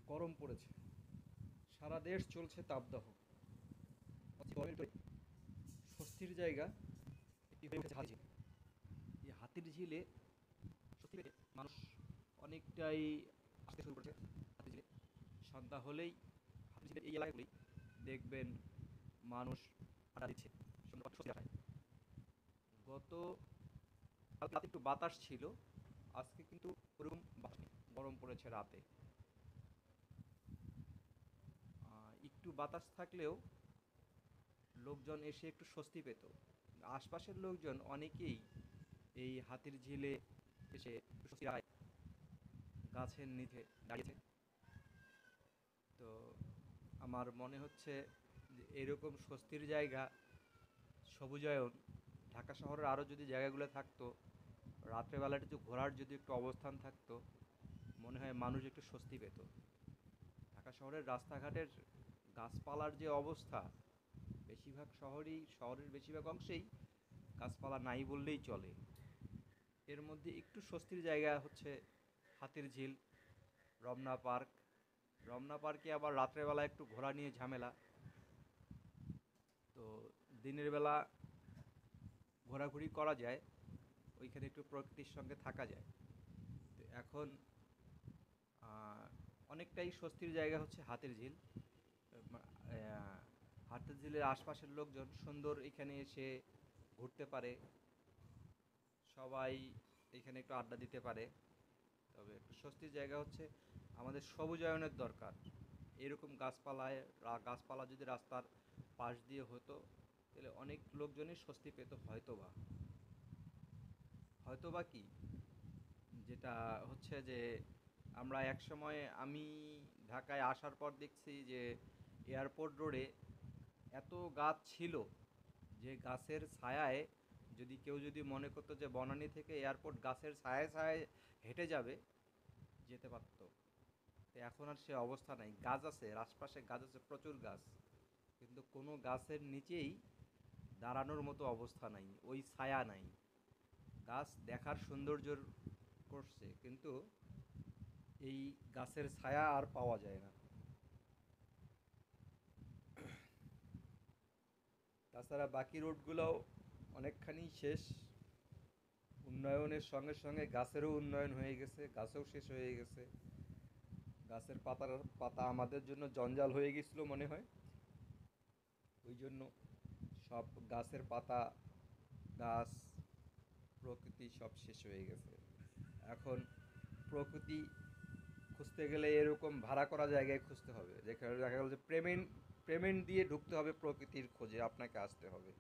গরম পড়েছে, সারা দেশ চলছে তাপদাহ। গরমের ভিতরে স্বস্তির জায়গা এটি হয়ে উঠেছে হাতির ঝিল। এই হাতির ঝিলে স্বস্তি পেতে মানুষ অনেকটাই আসতে শুরু করেছে হাতির ঝিলে। সন্ধ্যা হলেই হাতির ঝিলের এই এলাকাগুলি দেখবেন মানুষ আড্ডা দিচ্ছে সুন্দর স্বস্তির আশায়। গত কালকে রাতে একটু বাতাস ছিল, আজকে কিন্তু ওরকম বাতাস নেই, গরম পড়েছে রাতে। একটু বাতাস থাকলেও লোকজন এসে একটু স্বস্তি পেত। আশপাশের লোকজন অনেকেই এই হাতির ঝিলে এসে একটু স্বস্তির আয় গাছের নিচে দাঁড়িয়েছে। তো আমার মনে হচ্ছে যে এরকম স্বস্তির জায়গা, সবুজায়ন ঢাকা শহরের আরও যদি জায়গাগুলো থাকতো, রাত্রেবেলাটা একটু ঘোরার যদি একটু অবস্থান থাকতো, মনে হয় মানুষ একটু স্বস্তি পেত। ঢাকা শহরের রাস্তাঘাটের গাছপালার যে অবস্থা, শহরের বেশিরভাগ অংশেই গাছপালা নাই বললেই চলে। এর মধ্যে একটু স্বস্তির জায়গা হচ্ছে হাতির ঝিল, রমনা পার্ক। রমনা পার্কে আবার রাত্রেবেলা একটু ঘোরা নিয়ে ঝামেলা। তো দিনের বেলা ঘোরাঘুরি করা যায়, ওইখানে একটু প্রকৃতির সঙ্গে থাকা যায়। তো এখন অনেকটাই স্বস্তির জায়গা হচ্ছে হাতির ঝিল। হাতির ঝিলের আশপাশের লোকজন সুন্দর এখানে এসে ঘুরতে পারে, সবাই এখানে একটু আড্ডা দিতে পারে। তবে একটু স্বস্তির জায়গা হচ্ছে আমাদের সবুজায়নের দরকার। এরকম গাছপালা যদি রাস্তার পাশ দিয়ে হতো, তাহলে অনেক লোকজনই স্বস্তি পেত হয়তোবা। হয়তোবা কি, যেটা হচ্ছে যে আমরা একসময় আমি ঢাকায় আসার পর দেখছি যে এয়ারপোর্ট রোডে এত গাছ ছিল যে গাছের ছায়ায় কেউ যদি মনে করতো যে বনানী থেকে এয়ারপোর্ট গাছের ছায়ায় ছায়ায় হেঁটে যাবে, যেতে পারতো। তো এখন আর সে অবস্থা নাই। গাছ আছে, আশপাশে গাছ আছে, প্রচুর গাছ, কিন্তু কোনো গাছের নিচেই দাঁড়ানোর মতো অবস্থা নাই, ওই ছায়া নাই। গাছ দেখার সৌন্দর্য করছে, কিন্তু এই গাছের ছায়া আর পাওয়া যায় না। তাছাড়া বাকি রোডগুলোও অনেকখানি শেষ। উন্নয়নের সঙ্গে সঙ্গে গাছেরও উন্নয়ন হয়ে গেছে, গাছও শেষ হয়ে গেছে। গাছের পাতা আমাদের জন্য জঞ্জাল হয়ে গেছিলো মনে হয়, ওই জন্য সব গাছের পাতা, গাছ, প্রকৃতি সব শেষ হয়ে গেছে। এখন প্রকৃতি খুঁজতে গেলে এরকম ভাড়া করা জায়গায় খুঁজতে হবে, যেখানে দেখা গেল যে পেমেন্ট পেমেন্ট দিয়ে ঢুকতে হবে, প্রকৃতির খোঁজে আপনাকে আসতে হবে।